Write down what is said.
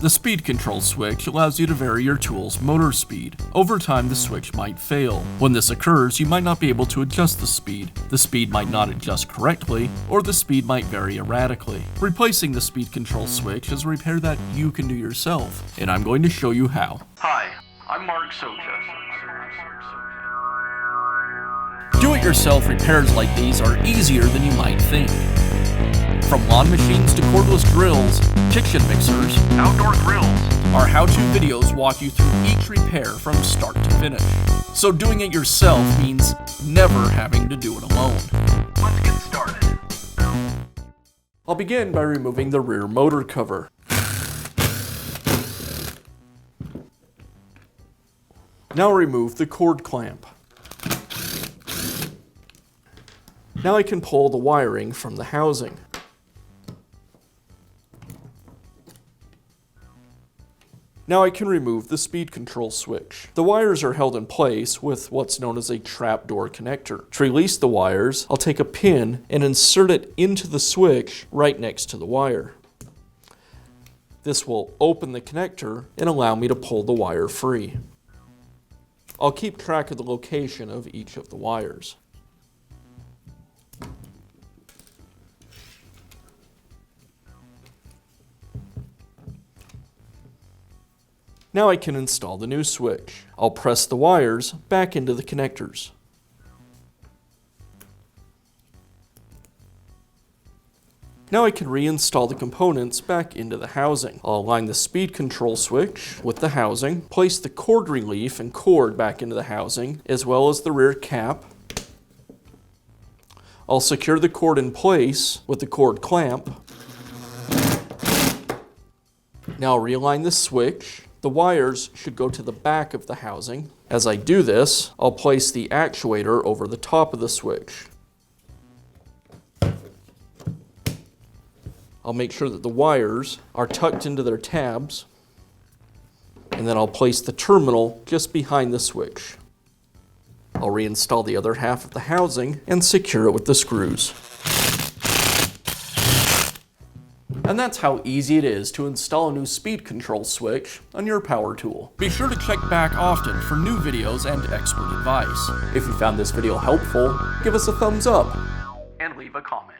The speed control switch allows you to vary your tool's motor speed. Over time, the switch might fail. When this occurs, you might not be able to adjust the speed. The speed might not adjust correctly, or the speed might vary erratically. Replacing the speed control switch is a repair that you can do yourself, and I'm going to show you how. Hi, I'm Mark Socha. Do-it-yourself repairs like these are easier than you might think. From lawn machines to cordless drills, kitchen mixers, Outdoor grills. our how-to videos walk you through each repair from start to finish. So doing it yourself means never having to do it alone. Let's get started. I'll begin by removing the rear motor cover. Now remove the cord clamp. Now I can pull the wiring from the housing. Now I can remove the speed control switch. The wires are held in place with what's known as a trapdoor connector. To release the wires, I'll take a pin and insert it into the switch right next to the wire. This will open the connector and allow me to pull the wire free. I'll keep track of the location of each of the wires. Now I can install the new switch. I'll press the wires back into the connectors. Now I can reinstall the components back into the housing. I'll align the speed control switch with the housing, place the cord relief and cord back into the housing, as well as the rear cap. I'll secure the cord in place with the cord clamp. Now I'll realign the switch. The wires should go to the back of the housing. As I do this, I'll place the actuator over the top of the switch. I'll make sure that the wires are tucked into their tabs, and then I'll place the terminal just behind the switch. I'll reinstall the other half of the housing and secure it with the screws. And that's how easy it is to install a new speed control switch on your power tool. Be sure to check back often for new videos and expert advice. If you found this video helpful, give us a thumbs up And leave a comment.